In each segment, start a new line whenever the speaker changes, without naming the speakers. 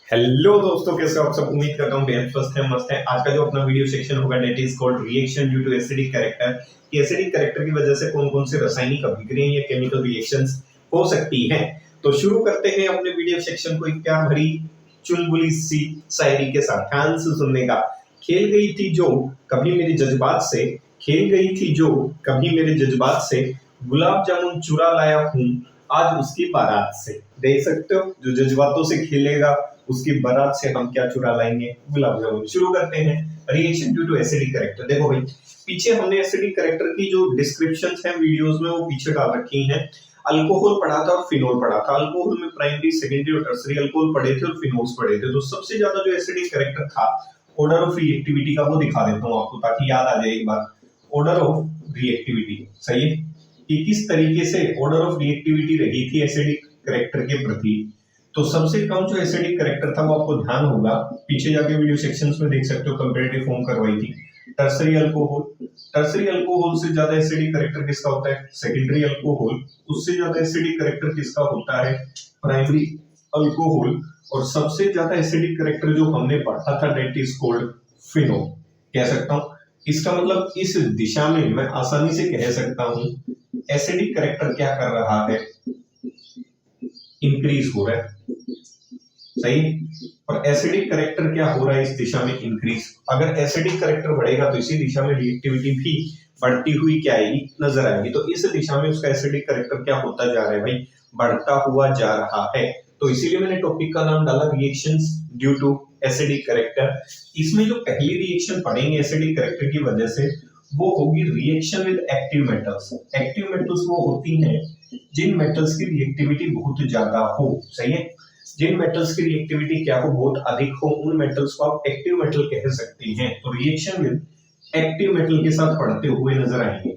Hello दोस्तों, कैसे हो आप सब। उम्मीद करता हूँ बेहद स्वस्थ है, मस्त है। आज का जो अपना वीडियो सेक्शन होगा that is called reaction due to acidic character. कि एसिडिक कैरेक्टर की वजह से कौन कौन से रासायनिक अभिक्रियाएं या केमिकल रिएक्शंस हो सकती हैं। तो शुरू करते हैं अपने वीडियो सेक्शन को एक प्यार भरी चुलबुली सी शायरी के साथ। ध्यान से सुनने का। खेल गई थी जो कभी मेरे जज्बात से, खेल गई थी जो कभी मेरे जज्बात से, गुलाब जामुन चुरा लाया हूँ आज उसकी बारात से। देख सकते हो, जो जज्बातों से खेलेगा उसकी बारात से हम क्या चुरा लाएंगे, गुलाब जामुन। शुरू करते हैं reaction due to acidic character. देखो भाई, पीछे हमने एसिडिक कैरेक्टर की जो डिस्क्रिप्शंस हैं वीडियोस में वो पीछे डाल रखी हैं। अल्कोहल पढ़ा था और फिनोल पढ़ा था। अल्कोहल में प्राइमरी, सेकेंडरी और टर्सरी अल्कोहल पढ़े थे और फिनोल्स पढ़े थे। तो सबसे ज्यादा जो एसिडिक कैरेक्टर था ऑर्डर ऑफ रिएक्टिविटी का, वो दिखा देता हूँ आपको ताकि याद आ जाए एक बार। ऑर्डर ऑफ रिएक्टिविटी सही है कि किस तरीके से ऑर्डर ऑफ रिएक्टिविटी रही थी एसिडिक कैरेक्टर के प्रति। तो सबसे कम जो एसिडिक कैरेक्टर था वो आपको ध्यान होगा, पीछे जाके वीडियो सेक्शंस में देख सकते हो, कंपैरेटिव फॉर्म करवाई थी। टर्सरी अल्कोहल, टर्सरी अल्कोहल से ज्यादा एसिडिक कैरेक्टर किसका होता है, सेकेंडरी अल्कोहल। उससे ज्यादा एसिडिक कैरेक्टर किसका होता है, प्राइमरी अल्कोहल। और सबसे ज्यादा एसिडिक कैरेक्टर जो हमने पढ़ा था दैट इज कॉल्ड फिनोल। कह सकता हूं इसका मतलब इस दिशा में मैं आसानी से कह सकता हूं एसिडिक कैरेक्टर क्या कर रहा है, इंक्रीज हो रहा है। सही। और एसिडिक कैरेक्टर क्या हो रहा है इस दिशा में, इंक्रीज। अगर एसिडिक कैरेक्टर बढ़ेगा तो इसी दिशा में रिएक्टिविटी भी बढ़ती हुई क्या आएगी, नजर आएगी। तो इस दिशा में उसका एसिडिक कैरेक्टर क्या होता जा रहा है भाई, बढ़ता हुआ जा रहा है। तो इसीलिए मैंने टॉपिक का नाम डाला reactions due to acidic character. इसमें जो पहली रिएक्शन पढ़ेंगे एसिडिक कैरेक्टर की वजह से वो होगी reaction with active metals. Active metals वो होती हैं जिन मेटल्स की रिएक्टिविटी बहुत ज्यादा हो। सही है। जिन मेटल्स की रिएक्टिविटी क्या हो, बहुत अधिक हो, उन मेटल्स को आप एक्टिव मेटल कह सकते हैं। तो रिएक्शन विद एक्टिव मेटल के साथ पढ़ते हुए नजर आएंगे।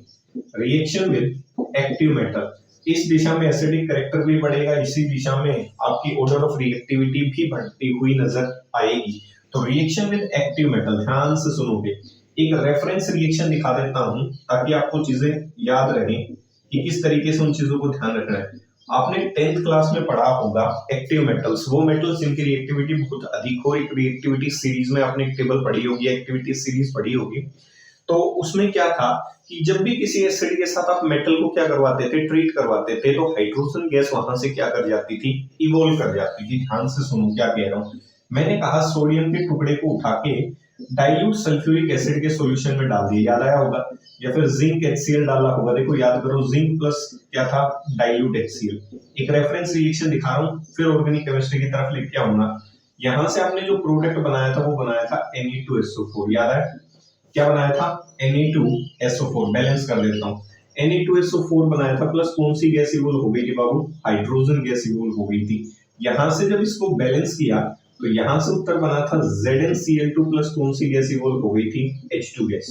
रिएक्शन विद एक्टिव मेटल, इस दिशा में एसिडिक कैरेक्टर भी बढ़ेगा, इसी दिशा में आपकी ऑर्डर ऑफ रिएक्टिविटी भी बढ़ती हुई नजर आएगी। तो रिएक्शन विद एक्टिव मेटल, ध्यान से सुनोगे। एक रेफरेंस रिएक्शन दिखा देता हूं ताकि आपको चीजें याद रहें कि किस तरीके से उन चीजों को ध्यान रखना है। आपने 10th क्लास में पढ़ा होगा एक्टिव मेटल्स, वो मेटल्स जिनकी रिएक्टिविटी बहुत अधिक हो। एक रिएक्टिविटी सीरीज में आपने एक टेबल पढ़ी होगी, एक्टिविटी सीरीज पढ़ी होगी। तो उसमें क्या था कि जब भी किसी एसिड के साथ आप मेटल को क्या करवाते थे, ट्रीट करवाते थे, तो हाइड्रोजन गैस वहां से क्या कर जाती थी, इवोल्व कर जाती थी। ध्यान से सुनो क्या कह रहा हूं। मैंने कहा सोडियम के टुकड़े को उठा के डाइल्यूट सल्फ्यूरिक एसिड के सॉल्यूशन में डाल दिया, याद आया होगा। या फिर जिंक HCl डाला होगा। देखो याद करो, जिंक प्लस क्या था, डाइल्यूट HCl। एक रेफरेंस रिएक्शन दिखा रहा हूं, फिर ऑर्गेनिक केमिस्ट्री की तरफ लेके आऊंगा। यहां से आपने जो प्रोडक्ट बनाया था वो बनाया था Ne2SO4, याद है क्या बनाया था, Ne2SO4। बैलेंस कर देता हूं, Ne2SO4 बनाया था, प्लस कौन सी गैस इवोल्व हो गई थी बाबू, हाइड्रोजन गैस इवोल्व हो गई थी। यहां से जब इसको बैलेंस किया तो यहां से उत्तर बना था ZnCl2 प्लस कौन सी गैस इवोल्व हो गई थी, H2 गैस।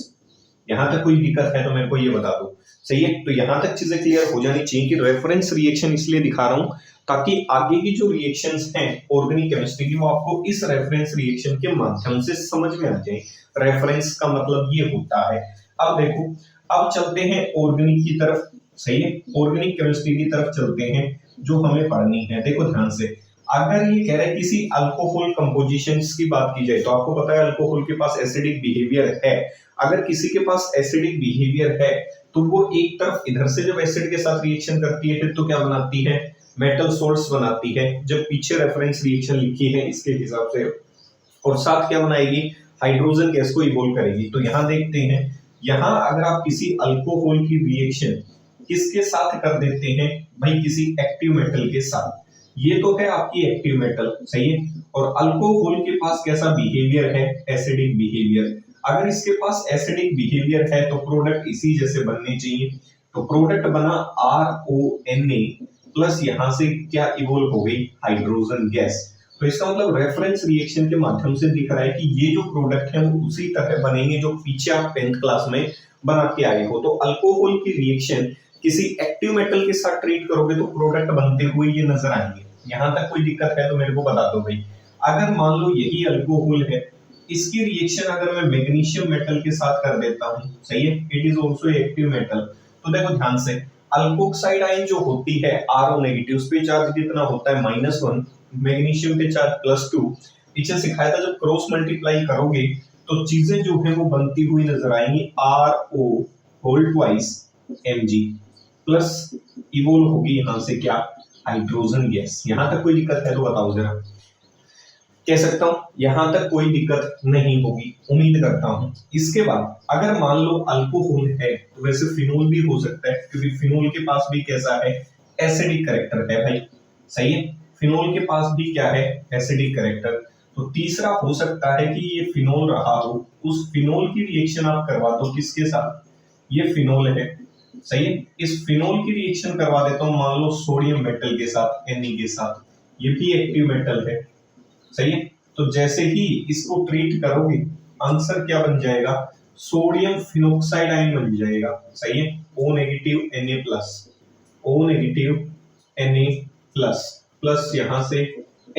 यहां तक कोई दिक्कत है तो मेरे को ये बता दो। सही है। तो यहां तक चीजें क्लियर हो जानी चाहिए कि रेफरेंस रिएक्शन इसलिए दिखा रहा हूं ताकि आगे की जो रिएक्शंस हैं ऑर्गेनिक केमिस्ट्री की वो आपको इस रेफरेंस रिएक्शन के माध्यम से समझ में आ जाए। रेफरेंस का मतलब ये होता है। अब देखो, अब चलते हैं ऑर्गेनिक की तरफ। सही है। ऑर्गेनिक केमिस्ट्री की तरफ चलते हैं जो हमें पढ़नी है। देखो ध्यान से, अगर ये कह रहा है किसी अल्कोहल कंपोजिशंस की बात की जाए तो आपको पता है अल्कोहल के पास एसिडिक बिहेवियर है। अगर किसी के पास एसिडिक बिहेवियर है तो वो एक तरफ इधर से जब एसिड के साथ रिएक्शन करती है फिर तो क्या बनाती है, मेटल सोल्ट्स बनाती है। जब पीछे रेफरेंस रिएक्शन लिखी है इसके हिसाब से, और साथ क्या बनाएगी, हाइड्रोजन गैस को इवोल्व करेगी। तो यहां देखते हैं, यहां अगर आप किसी अल्कोहल की रिएक्शन किसके साथ कर देते हैं भाई, किसी एक्टिव मेटल के साथ। ये तो है आपकी एक्टिव मेटल। सही है। और अल्कोहल के पास कैसा बिहेवियर है, एसिडिक बिहेवियर। अगर इसके पास एसिडिक बिहेवियर है तो प्रोडक्ट इसी जैसे बनने चाहिए। तो प्रोडक्ट बना RONA प्लस यहां से क्या इवोल्व हो गई, हाइड्रोजन गैस। तो इसका मतलब रेफरेंस रिएक्शन के माध्यम से दिख रहा है कि ये जो प्रोडक्ट है वो उसी तरह बनेंगे जो पीछे आप 10th क्लास में बना के आए हो। तो अल्कोहल की रिएक्शन किसी एक्टिव मेटल के साथ ट्रीट करोगे तो प्रोडक्ट बनते हुए ये नजर आएंगे। यहां तक कोई दिक्कत है तो मेरे को बता दो भाई। अगर मान लो यही अल्कोहल है, इसकी रिएक्शन अगर मैं मैग्नीशियम मेटल के साथ कर देता हूं, सही है, it is also active metal. तो देखो ध्यान से, अल्कोक्साइड आयन जो होती है RO नेगेटिव, उस पे चार्ज कितना होता है, -1। मैग्नीशियम के चार्ज +2। पीछे सिखाया था जब क्रॉस मल्टीप्लाई करोगे तो चीजें जो है वो बनती हुई नजर आएंगी, RO whole twice Mg plus evolve होगी यहां से क्या, हाइड्रोजन गैस। यहां तक कोई दिक्कत है तो बताओ जरा। कह सकता हूं यहां तक कोई दिक्कत नहीं होगी, उम्मीद करता हूं। इसके बाद अगर मान लो अल्कोहल है तो वैसे फिनोल भी हो सकता है, क्योंकि फिनोल के पास भी कैसा है, एसिडिक कैरेक्टर है भाई, सही है। फिनोल के पास भी क्या है, एसिडिक कैरेक्टर। तो तीसरा हो सकता है कि ये फिनोल रहा हो, उस फिनोल की रिएक्शन आप करवा दो किसके साथ, ये फिनोल है, सही है। इस फिनोल की रिएक्शन करवा देता हूं मान लो सोडियम मेटल के साथ, Ne के साथ, ये भी एक्टिव मेटल है, सही है। तो जैसे ही इसको ट्रीट करोगे आंसर क्या बन जाएगा, सोडियम फिनोक्साइड आयन बन जाएगा, सही है। O negative Na plus, O negative Na plus, plus यहां से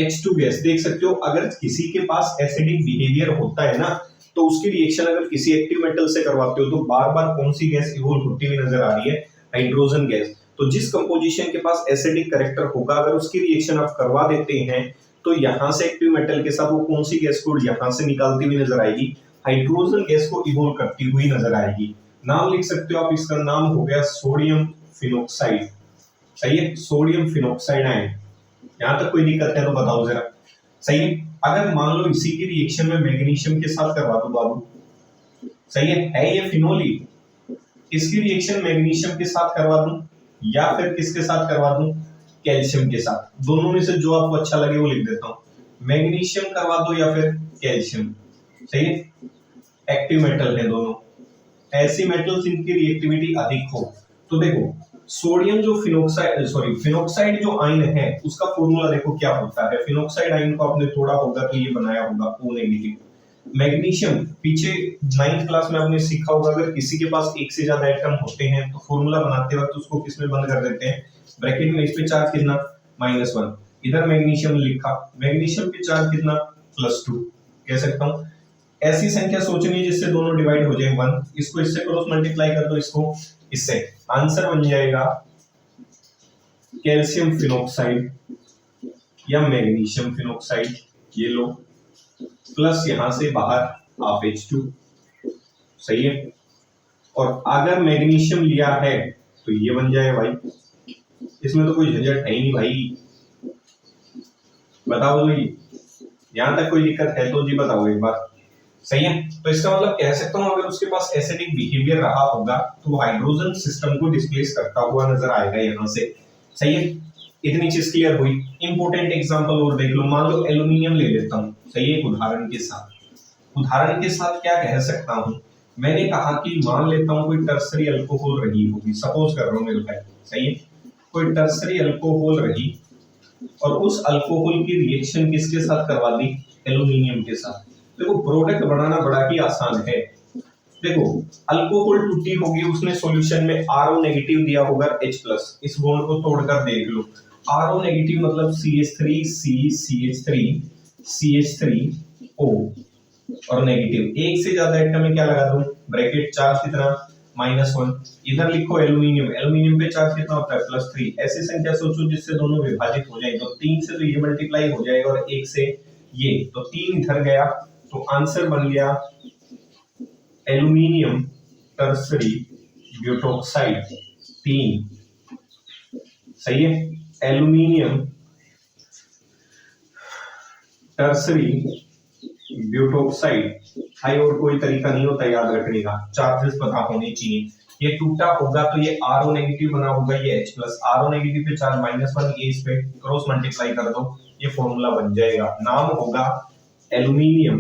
H2 गैस। देख सकते हो अगर किसी के पास एसिडिक बिहेवियर होता है ना, तो उसकी रिएक्शन अगर किसी एक्टिव मेटल से करवाते हो तो बार बार कौन सी गैस इवोल्व होती हुई नजर आ रही है, हाइड्रोजन गैस। तो जिस कंपोजिशन के पास एसिडिक कैरेक्टर होगा अगर उसकी रिएक्शन आप करवा देते हैं तो यहां से एक्टिव मेटल के साथ वो कौन सी गैस को यहां से निकालती हुई नजर आएगी, हाइड्रोजन गैस को इवोल्व करती हुई नजर आएगी। नाम लिख सकते हो आप, इसका नाम हो गया सोडियम फिनोक्साइड, सही है, सोडियम फिनोक्साइड आयन। यहां तक कोई दिक्कत है तो बताओ जरा, सही है। अगर मान लो इसी की रिएक्शन में मैग्नीशियम के साथ करवा दो बाबू, सही है ये फिनोल ही, इसकी रिएक्शन मैग्नीशियम के साथ करवा दूं या फिर किसके साथ करवा दूं, कैल्शियम के साथ। दोनों में से जो आपको अच्छा लगे वो लिख देता हूं, मैग्नीशियम करवा दो या फिर कैल्शियम, सही है। एक्टिव मेटल है दोनों, ऐसी मेटल्स इनकी रिएक्टिविटी अधिक हो। तो देखो सोडियम जो फिनोक्साइड फिनोक्साइड जो आयन है उसका फॉर्मूला देखो क्या होता है। फिनोक्साइड आयन को आपने थोड़ा होगा तो ये बनाया होगा O नेगेटिव। मैग्नीशियम पीछे 9th क्लास में आपने सीखा होगा, अगर किसी के पास एक से ज्यादा एटम होते हैं तो फॉर्मूला बनाते वक्त उसको किस में बंद कर देते हैं, ब्रैकेट में। इस पे चार्ज कितना, -1। इधर मैग्नीशियम लिखा, मैग्नीशियम पे चार्ज कितना, +2। कह सकता हूं ऐसी संख्या सोचनी है जिससे दोनों डिवाइड हो जाए 1, इसको इससे क्रॉस मल्टीप्लाई कर दो, इसको इससे, आंसर बन जाएगा कैल्शियम फिनोक्साइड या मैग्नीशियम फिनोक्साइड, ये लो, प्लस यहां से बाहर हाफ H2, सही है। और अगर मैग्नीशियम लिया है तो ये बन जाए भाई, इसमें तो कोई झंझट है ही नहीं भाई, बताओ जी। यहां तक कोई दिक्कत है तो जी बताओ एक बार, सही है। तो इसका मतलब कह सकता हूं अगर उसके पास एसिडिक बिहेवियर रहा होगा तो वो हाइड्रोजन सिस्टम को डिस्प्लेस करता हुआ नजर आएगा यहां से, सही है। इतनी चीज क्लियर हुई। इंपॉर्टेंट एग्जांपल और देख लो, मान लो एल्यूमिनियम ले लेता हूं, सही है। उदाहरण के साथ क्या कह सकता हूं, मैंने कहा कि मान लेता हूं कोई टर्सरी अल्कोहल रही होगी, सपोज कर रहा हूं मेरे भाई, सही है। कोई टर्सरी अल्कोहल रही और उस अल्कोहल की रिएक्शन किसके साथ करवा दी, एल्यूमिनियम के साथ। देखो प्रोडक्ट बनाना बड़ा ही आसान है। देखो अल्कोहल टूटी होगी, उसने सॉल्यूशन में RO नेगेटिव दिया होगा H+, इस बॉन्ड को तोड़कर देख लो, RO नेगेटिव मतलब CH3 CH3O और नेगेटिव। एक से ज्यादा एटम में क्या लगा दूं, ब्रैकेट, चार्ज कितना, -1। इधर लिखो एल्यूमिनियम पे चार्ज कितना होता है, +3। ऐसी संख्या सोचो जिससे दोनों विभाजित हो जाए, तो 3 से तो ये मल्टीप्लाई हो जाएगा और 1 से ये, तो 3 इधर गया, तो आंसर बन गया एल्यूमिनियम टर्सरी ब्यूटोक्साइड 3, सही है। Aluminium tertiary butoxide. हाई और कोई तरीका नहीं होता याद रखने का, चार्जेस पता होने चाहिए। ये टूटा होगा तो ये RO नेगेटिव बना होगा, ये H+, RO नेगेटिव पे चार्ज -1, ये इस पे क्रॉस मल्टीप्लाई कर दो, ये फॉर्मूला बन जाएगा। नाम होगा एल्यूमिनियम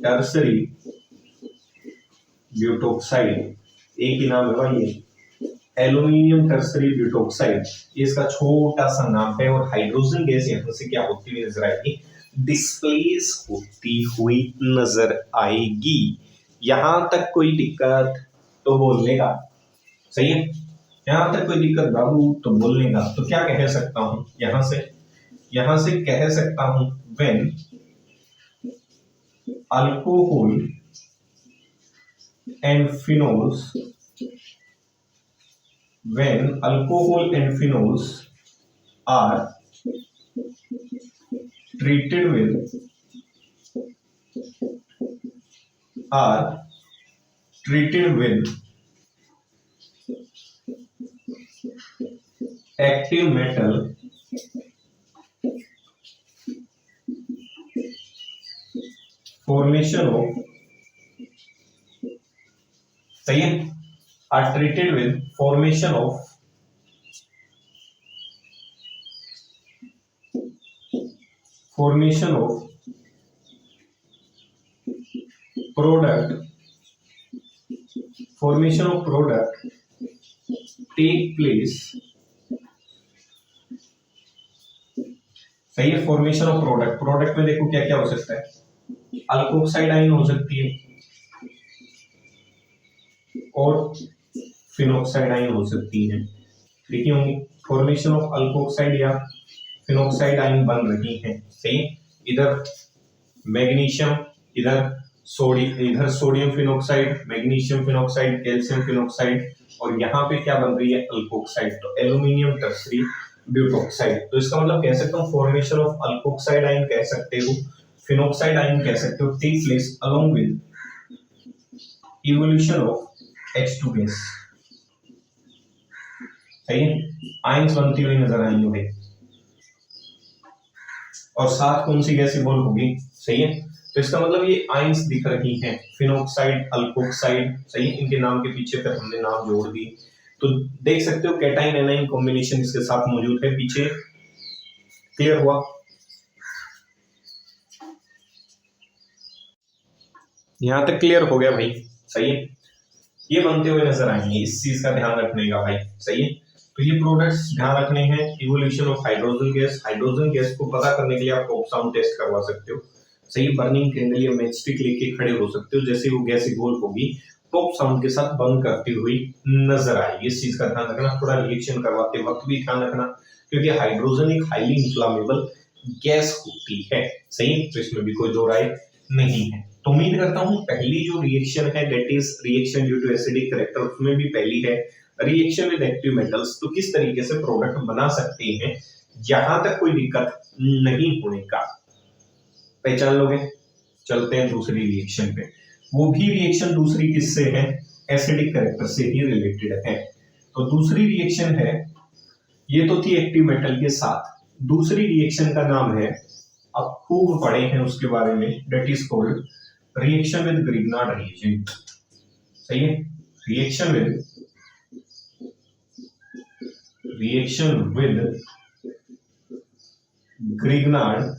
टर्सरी ब्यूटोक्साइड, एक ही नाम है भाई ये, एल्यूमिनियम टर्सरी ब्यूटोक्साइड। ये इसका छोटा सा नाम है। और हाइड्रोजन गैस यहां से क्या होती हुई नजर आएगी, डिस्प्लेस होती हुई नजर आएगी। यहां तक कोई दिक्कत तो बोलने का, सही है। यहां तक कोई दिक्कत बाबू तो बोलने का। तो क्या कह सकता हूं, यहां से कह सकता हूं when alcohol and phenols when alcohol and phenols are treated with active metal formation of, सही है, are treated with formation of product take place, सही है, फॉर्मेशन ऑफ प्रोडक्ट में देखो क्या क्या हो सकता है, अल्कोक्साइड आयन हो सकती है और फिनोक्साइड आयन हो सकती है, देखिए होंगी, फॉर्मेशन ऑफ अल्कोक्साइड या फिनोक्साइड आयन बन रही है, सही, इधर मैग्नीशियम, इधर sodium phenoxide, magnesium phenoxide, calcium phenoxide, और यहाँ पे क्या बन रही है, अल्कोक्साइड, तो एल्यूमिनियम टर्सरी ब्यूटोक्साइड। तो इसका मतलब कह सकता हूँ फॉर्मेशन ऑफ अल्कोक्साइड आयन कह सकते हो, फिनोक्साइड आयन कह सकते हो, take place along with evolution of H2 gas, सही है, आयंस बनती हुई नजर आएंगे भाई, और साथ कौन सी गैस इवॉल्व होगी, सही है, तो इसका मतलब ये आयंस दिख रही हैं, फिनोक्साइड, अल्कोक्साइड, सही है, इनके नाम के पीछे फिर हमने नाम जोड़ दिए, तो देख सकते हो कैटाइन एनाइन कॉम्बिनेशन इसके साथ मौजूद है पीछे, क्लियर हुआ, यहां तक क्लियर हो गया भाई, सही है, ये बनते हुए नजर आएंगे, इस चीज का ध्यान रखने का भाई, सही है, तो ये प्रोडक्ट्स ध्यान रखने हैं, इवोल्यूशन ऑफ हाइड्रोजन गैस को पता करने के लिए आप पॉप साउंड टेस्ट करवा सकते हो, सही, बर्निंग कैंडल या मैचस्टिक लेके खड़े हो सकते हो, जैसे वो गैस इवोल्व होगी पॉप साउंड के साथ बर्न करती हुई नजर आएगी, इस चीज का ध्यान रखना, थोड़ा रिएक्शन करवाते वक्त भी ध्यान रखना, क्योंकि हाइड्रोजन एक हाईली इन्फ्लामेबल गैस होती है, सही, तो इसमें भी कोई दो राय नहीं है, तो उम्मीद करता हूं पहली जो रिएक्शन है that is reaction due to acidic character, उसमें भी पहली है रिएक्शन विद एक्टिव मेटल्स, तो किस तरीके से प्रोडक्ट बना सकते हैं, यहां तक कोई दिक्कत नहीं होने का पहचान लोगे। चलते हैं दूसरी रिएक्शन पे, वो भी रिएक्शन दूसरी किससे है, एसिडिक कैरेक्टर से ही रिलेटेड है, तो दूसरी रिएक्शन है, ये तो थी एक्टिव मेटल के साथ, दूसरी रिएक्शन का नाम है, आप खूब पढ़े हैं उसके बारे में, that is called reaction with Grignard reagent, सही है, reaction with Grignard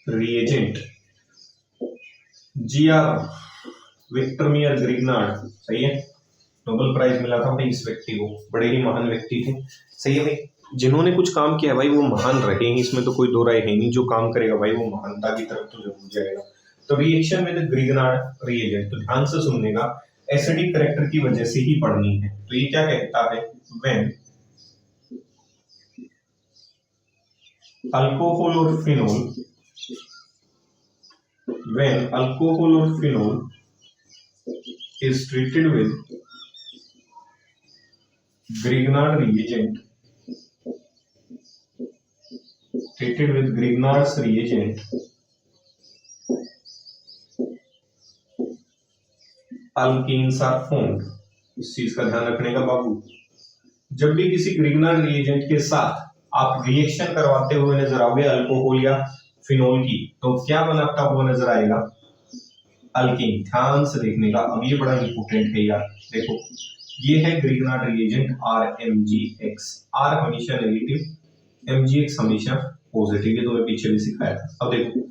reagent, GR Victor Meyer Grignard, सही है, नोबेल प्राइज मिला था भाई इस व्यक्ति को, बड़े ही महान व्यक्ति थे, सही है भाई, जिन्होंने कुछ काम किया भाई वो महान रहे हैं, इसमें तो कोई दो राय है नहीं, जो काम करेगा भाई वो महानता की तरफ तो जरूर जाएगा, तो रिएक्शन विद ग्रिग्नार्ड रिएजेंट, तो ध्यान से सुनने का, एसिडिक कैरेक्टर की वजह से ही पढ़नी है, तो ये क्या कहता है, व्हेन अल्कोहल और phenol is treated with Grignard reagent, Grignard's reagent, alkenes are formed, इस चीज का ध्यान रखने का बाबू, जब भी किसी ग्रिग्नार्ड रिएजेंट के साथ आप रिएक्शन करवाते हुए नजर आओगे अल्कोहल या फिनोल की, तो क्या बनता हुआ नजर आएगा, अल्कीन, ध्यान से देखने का, अब ये बड़ा इंपॉर्टेंट है यार, देखो ये है ग्रिग्नार्ड रिएजेंट RMgX, R हमेशा नेगेटिव, MgX हमेशा पॉजिटिव, ये तो मैं पीछे भी सिखाया था, अब देखो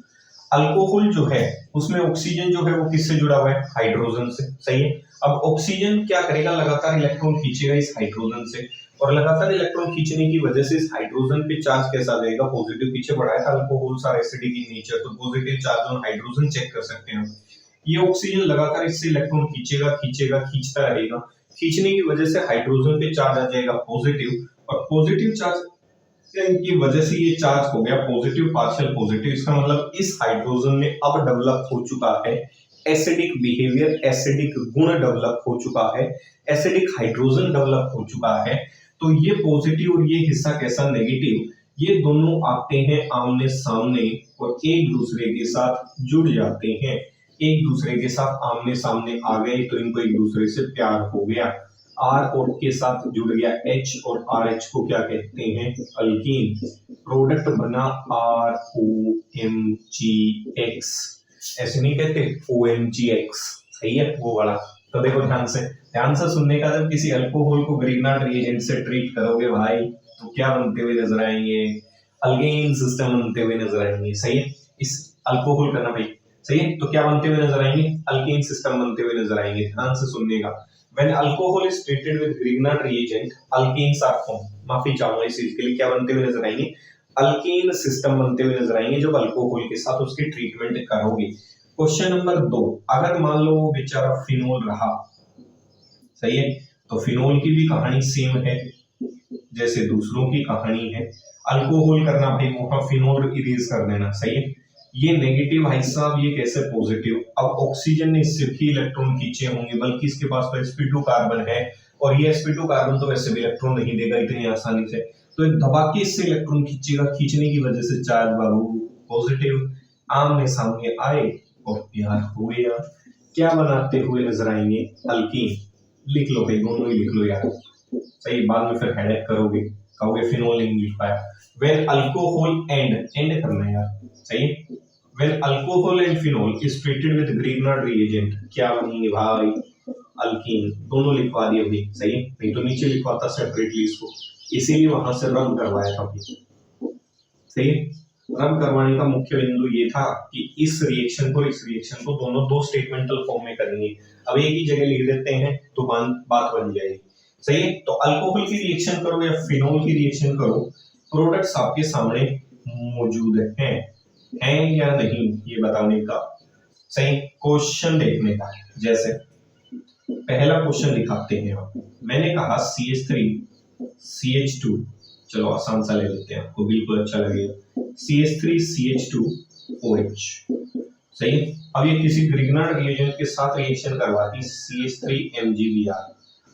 अल्कोहल जो है उसमें ऑक्सीजन जो है वो किससे जुड़ा हुआ है, हाइड्रोजन से, सही है, अब ऑक्सीजन क्या करेगा, लगातार इलेक्ट्रॉन खींचेगा इस हाइड्रोजन से, और लगातार इलेक्ट्रॉन खींचने की वजह से इस हाइड्रोजन पे चार्ज कैसा आ जाएगा, पॉजिटिव, पीछे बढ़ाया था alcohols are acidic in nature, तो positive charge on hydrogen check कर सकते हैं, ये ऑक्सीजन लगातार इससे इलेक्ट्रॉन खींचता रहेगा, खींचने की वजह से हाइड्रोजन पे चार्ज आ जाएगा पॉजिटिव, और पॉजिटिव चार्ज की वजह से ये चार्ज हो गया पॉजिटिव, पार्शियल पॉजिटिव, इसका मतलब इस हाइड्रोजन में अब डेवलप हो चुका है एसिडिक बिहेवियर, एसिडिक गुण डेवलप हो चुका है, एसिडिक हाइड्रोजन डेवलप हो चुका है, तो ये पॉजिटिव और ये हिस्सा कैसा नेगेटिव, ये दोनों आते हैं आमने सामने और एक दूसरे के साथ जुड़ जाते हैं। एक दूसरे के साथ आमने सामने आ गए तो इनको एक दूसरे से प्यार हो गया। R और के साथ जुड़ गया H और RH को क्या कहते हैं, अल्कीन। प्रोडक्ट बना ROMGX, ऐसे नहीं कहते OMGX, सही है वो वाला। तो देखो ध्यान से सुनने का, जब किसी अल्कोहल को ग्रिग्नार्ड रिएजेंट से ट्रीट करोगे भाई तो क्या बनते हुए नजर आएंगे, अल्केन सिस्टम बनते हुए नजर आएंगे, सही है। इस अल्कोहल का ना भाई, सही है, तो क्या बनते हुए नजर आएंगे, अल्केन सिस्टम बनते हुए नजर आएंगे। ध्यान से सुनने का, when alcohol is treated with Grignard reagent alkanes are form, माफी चाहूंगा इस चीज के लिए, क्या बनते हुए नजर आएंगे, अल्केन सिस्टम बनते हुए नजर आएंगे जब अल्कोहल के साथ उसकी ट्रीटमेंट करोगे। क्वेश्चन नंबर 2, अगर मान लो वो बेचारा फिनोल रहा, सही है, तो फिनोल की भी कहानी सेम है जैसे दूसरों की कहानी है। अल्कोहल करना भाई, वहां फिनोल इरेज कर देना, सही है। ये नेगेटिव भाई साहब, ये कैसे पॉजिटिव। अब ऑक्सीजन ने सिर्फ ही इलेक्ट्रॉन खींचे होंगे, बल्कि इसके पास तो sp2 कार्बन है, और ये sp2 कार्बन तो वैसे भी इलेक्ट्रॉन नहीं देगा इतनी आसानी से, तो एक धमाके से इलेक्ट्रॉन खींचेगा, खींचने की वजह से चार्ज बाबू पॉजिटिव, आमने सामने आए और प्यार हो गया। क्या बनाते हुए नजर आएंगे, अल्कीन। लिख लो भाई, दोनों ही लिख लो यार, सही, बाद में फिर हेडेक करोगे, कहोगे फिनोल नहीं लिख पाया। व्हेन अल्कोहल एंड करना है यार, सही है। When alcohol and phenol is treated with Grignard reagent, क्या बनेंगे भाई, अल्कीन। दोनों लिखवा दिए भाई, सही है, नहीं तो नीचे लिखवाता सेपरेटली इसको, इसीलिए वहां से रब करवाया था भाई, सही है। रब करवाने का मुख्य बिंदु ये था कि इस रिएक्शन को दोनों दो स्टेटमेंटल फॉर्म में करेंगे। अब एक ही जगह लिख देते हैं तो बात बन जाएगी, सही है। तो अल्कोहल की रिएक्शन करो या फिनोल की रिएक्शन करो, प्रोडक्ट्स आपके सामने मौजूद हैं या नहीं, ये बताने का, सही, क्वेश्चन देखने का। जैसे पहला क्वेश्चन दिखाते हैं आपको, मैंने कहा CH3 CH2, चलो आसान सा ले लेते हैं, आपको बिल्कुल अच्छा लगेगा, CH3 CH2 OH, सही है। अब ये किसी ग्रिग्नार्ड रिएजेंट के साथ रिएक्शन करवाती CH3 MgBr।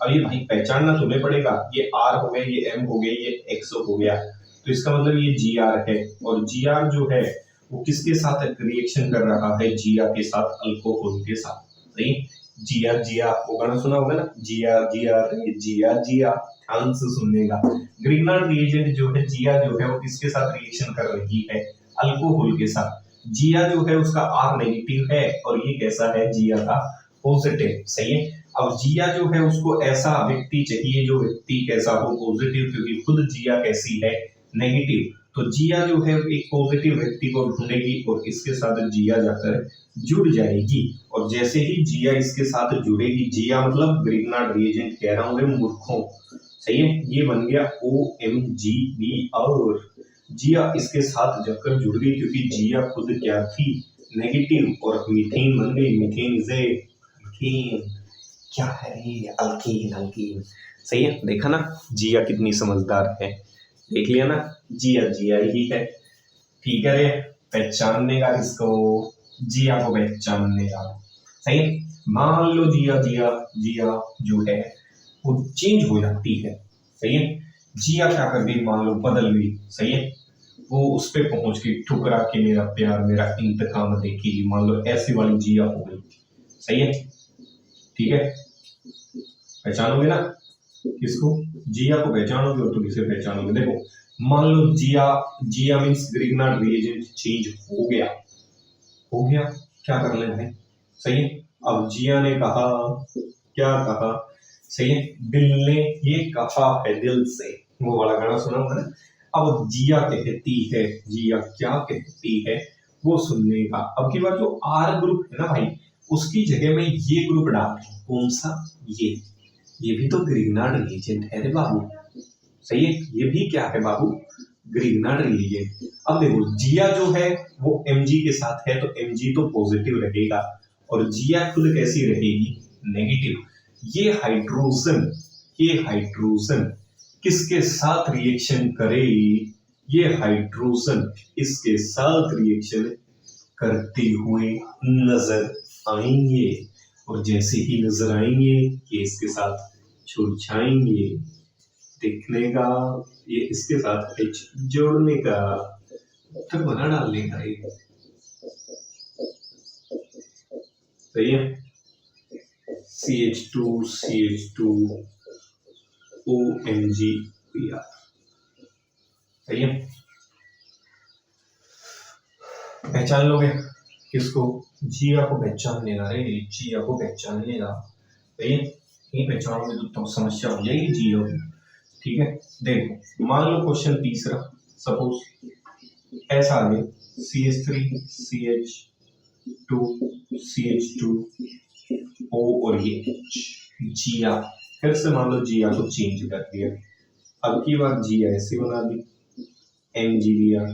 अब ये भाई पहचानना तुम्हें पड़ेगा, ये R हो गया, ये M हो गया, ये X हो गया, तो इसका मतलब ये Gr है, और Gr जो है वो किसके साथ रिएक्शन कर रहा है, Gr के साथ, अल्कोहल के साथ, सही। Gr वो गाना सुना होगा ना, Gr ध्यान से सुननेगा। ग्रिग्नार्ड रिएजेंट जो है, Gr जो है वो किसके साथ रिएक्शन कर रही है, अल्कोहल के साथ। Gr जो है उसका R नेगेटिव है और ये कैसा है, Gr का पॉजिटिव, सही है। अब Gr जो है उसको ऐसा व्यक्ति चाहिए जो व्यक्ति कैसा हो, पॉजिटिव, क्योंकि खुद Gr कैसी है, नेगेटिव, तो Gr जो है एक पॉजिटिव व्यक्ति को ढूंढेगी और इसके साथ Gr जाकर जुड़ जाएगी, और जैसे ही Gr इसके साथ जुड़ेगी, Gr मतलब ग्रिग्नार्ड रिएजेंट कह रहा हूं रे मूर्खों, सही है, ये बन गया OMgB, और Gr इसके साथ जाकर जुड़ गई क्योंकि Gr खुद क्या थी, नेगेटिव, और मीथेन बन गई। मीथेन इज अल्कीन, क्या है ये, अल्कीन, सही है। देखा ना Gr कितनी समझदार है, देख लिया ना, Gr ही है, ठीक है रे, पहचानने का इसको, Gr को पहचानने का, सही है। मान लो Gr जो है वो चेंज हो जाती है, सही है। Gr क्या कर गई, मान लो बदल गई, सही है, वो उस पे पहुंच गई, ठुकरा के मेरा प्यार मेरा इंतकाम देखेगी, मान लो ऐसी वाली Gr हो गई, सही है, ठीक है। पहचानोगे ना किसको, Gr को पहचानोगे, और तो किसे पहचानोगे। देखो मान लो Gr means Grignard reagent change हो गया, क्या कर लेना है, सही है। अब Gr ने कहा, क्या कहा, सही है, दिल ने ये कहा है, दिल से, वो वाला गाना सुना होगा ना। अब Gr कहती है, Gr क्या कहती है वो सुनने का। अब की बात जो R ग्रुप है ना भाई, उसकी जगह में ये ग्रुप डाल, कौन सा, ये भी तो ग्रिग्नार्ड रिएजेंट है रे बाबू, सही है, ये भी क्या है बाबू, ग्रिग्नार्ड रिएजेंट। अब देखो Gr जो है वो Mg के साथ है, तो Mg तो पॉजिटिव रहेगा, और Gr खुद कैसी रहेगी, नेगेटिव। ये हाइड्रोजन किसके साथ रिएक्शन करेगी, ये हाइड्रोजन इसके साथ रिएक्शन करती हुई नजर आएंगे और जैसे ही नजर आएंगे ये इसके साथ छूट जाएंगे। देखने का ये इसके साथ एच जोड़ने का उत्तर बना डालने का ये सही है। CH2 OMgPr सही है। पहचान लोगे किसको? जिया को पहचानने का रे, जिया को पहचानने का सही है। ये पहचानोगे तो समस्या हो जाएगी जिया की। ठीक है, देखो मान लो क्वेश्चन तीसरा, सपोज ऐसा आ गया CH3 CH2 CH2 O और ये H जिया। फिर से मान लो जिया को चेंज कर दिया, अब की बार जिया ऐसे बना दी MgBr,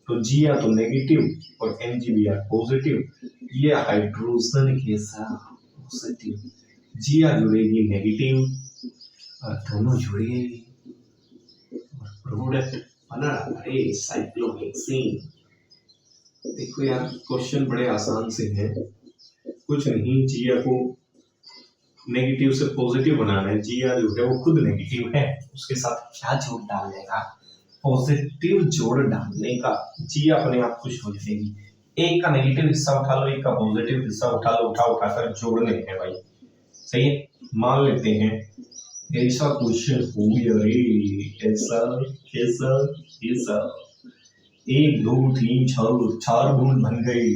तो जिया तो नेगेटिव और MgBr पॉजिटिव, ये हाइड्रोजन के साथ पॉजिटिव, जिया जुड़ेगी नेगेटिव और दोनों जुड़ेगी और प्रोडक्ट बना अरे साइक्लोहेक्सेन। देखो यार क्वेश्चन बड़े आसान से हैं, कुछ नहीं, जिया को नेगेटिव से पॉजिटिव बनाना है, जिया जो है वो खुद नेगेटिव है, उसके साथ क्या जोड़ डालने का? पॉजिटिव जोड़ डालने का। जिया अपने आप खुश हो जाएगी। एक का नेगेटिव हिस्सा उठा लो, एक का पॉजिटिव हिस्सा उठा लो, उठाकर जोड़ने हैं भाई, सही है। मान लेते हैं ऐसा क्वेश्चन हो गया रे, ऐसा कैसा ऐसा 1 2 3 4 बूंद बन गई।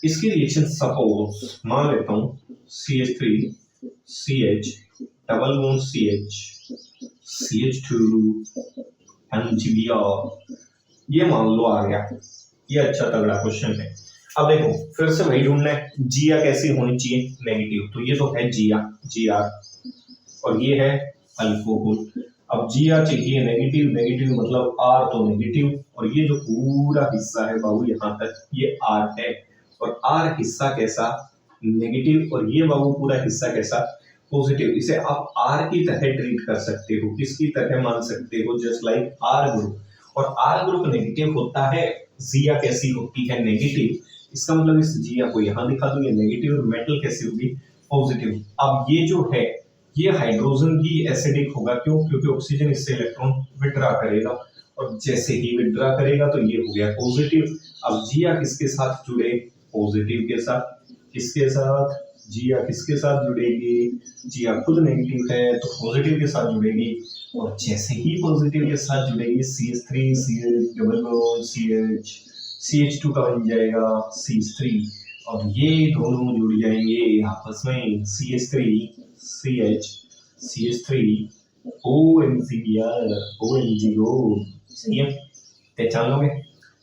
इसकी रिएक्शन सपोज मान लेता हूँ CH3 CH double bond CH CH2 MgBr, ये मान लो आ गया। ये अच्छा तगड़ा क्वेश्चन है। अब देखो फिर से वही ढूंढना है, जिया कैसी होनी चाहिए? नेगेटिव, तो ये तो है जिया Gr और ये है अल्कोहल। अब जिया चाहिए नेगेटिव, नेगेटिव मतलब R तो नेगेटिव, और ये जो पूरा हिस्सा है बाबू यहाँ तक ये R है, और R हिस्सा कैसा? नेगेटिव, और ये बाबू पूरा हिस्सा कैसा? पॉजिटिव। इसे आप R की तरह ट्रीट कर सकते हो, किसकी तरह मान सकते हो? जस्ट लाइक R ग्रुप, और R ग्रुप नेगेटिव होता है, जिया कैसी होती है? नेगेटिव। इसका मतलब इस जिया को यहाँ दिखा दूं, ये नेगेटिव, और मेटल कैसी होगी? पॉजिटिव। अब ये जो है ये हाइड्रोजन भी एसिडिक होगा, क्यों? क्योंकि ऑक्सीजन इससे इलेक्ट्रॉन विड्रॉ करेगा, और जैसे ही विड्रॉ करेगा तो ये हो गया पॉजिटिव। अब जिया किसके साथ जुड़े? पॉजिटिव के साथ। किसके साथ? जिया किसके साथ जुड़ेगी? जिया खुद नेगेटिव है तो पॉजिटिव के साथ जुड़ेगी, और जैसे ही पॉजिटिव के साथ जुड़ेगी CH3 CH double bond CH CH2 का बन जाएगा CH3, और ये दोनों जुड़ जाएंगे आपस में CH3 CH CH3 OMgO, सही है। पहचान लोगे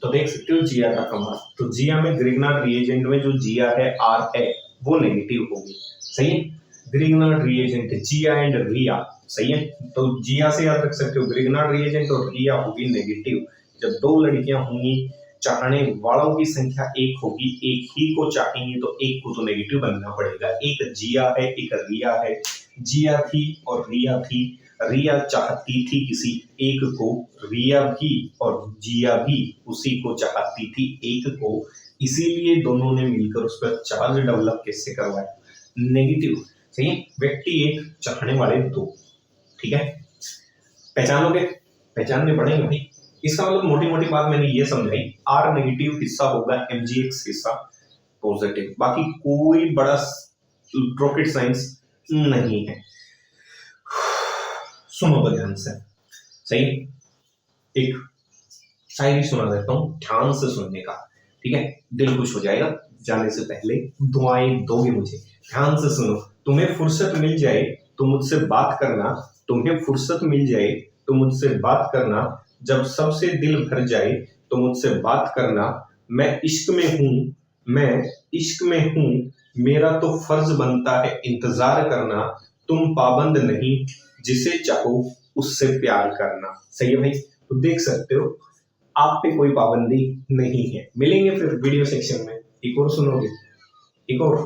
तो देख सकते हो जिया का कमाल। तो जिया में ग्रिग्नार्ड रिएजेंट में जो जिया है R है वो नेगेटिव होगी, सही है। ग्रिग्नार्ड रिएजेंट जिया एंड रिया, सही है। तो जिया से याद रख सकते हो ग्रिग्नार्ड रिएजेंट और रिया होगी नेगेटिव। जब दो लड़कियां होंगी चाहने वालों की संख्या 1 होगी, एक ही को चाहेंगे तो एक को तो नेगेटिव बनना पड़ेगा। एक जिया है एक रिया है, जिया थी और रिया थी, रिया चाहती थी किसी एक को, रिया भी और जिया भी उसी को चाहती थी एक को, इसीलिए दोनों ने मिलकर उस पर चार्ज डेवलप कैसे करवाया? नेगेटिव, सही। व्यक्ति एक चाहने वाले दो, ठीक है। पहचानोगे? पहचानने पड़ेंगे भाई। इसका मतलब मोटी मोटी बात मैंने ये समझाई, R नेगेटिव हिस्सा होगा, MgX हिस्सा पॉजिटिव, बाकी कोई बड़ा रॉकेट साइंस नहीं है। सुनो तो ध्यान से, सही। एक शायरी सुना देता हूँ, ध्यान से सुनने का, ठीक है। दिल खुश हो जाएगा। जाने से पहले दुआएं दोगे मुझे, ध्यान से सुनो। तुम्हें फुर्सत मिल जाए तो मुझसे बात करना, तुम्हें फुर्सत मिल जाए तो मुझसे बात करना, जब सबसे दिल भर जाए तो मुझसे बात करना। मैं इश्क में हूँ, मैं इश्क में हूँ, मेरा तो फर्ज बनता है इंतजार करना। तुम पाबंद नहीं, जिसे चाहो उससे प्यार करना, सही है भाई। तो देख सकते हो आप पे कोई पाबंदी नहीं है। मिलेंगे फिर वीडियो सेक्शन में, एक और सुनोगे, एक और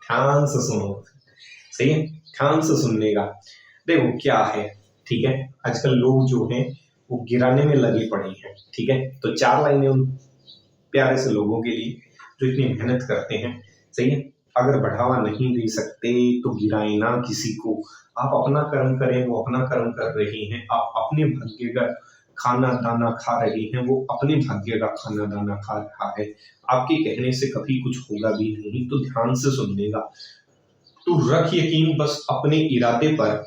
ध्यान से सुनो, सही है। ध्यान से सुनने का। देखो क्या है, ठीक है। आजकल लोग जो हैं वो गिराने में लगे पड़े हैं, ठीक है। तो 4 लाइनें उन प्यारे से लोगों के लिए जो इतनी मेहनत करते हैं, सही है। अगर बढ़ावा नहीं दे सकते तो गिराए ना किसी को। आप अपना कर्म करें, वो अपना कर्म कर रहे हैं। आप अपने भाग्य का खाना दाना खा रहे हैं, वो अपने भाग्य का खाना दाना खा रहा है। आपके कहने से कभी कुछ होगा भी नहीं, तो ध्यान से सुन लेगा। तू रख यकीन बस अपने इरादे पर,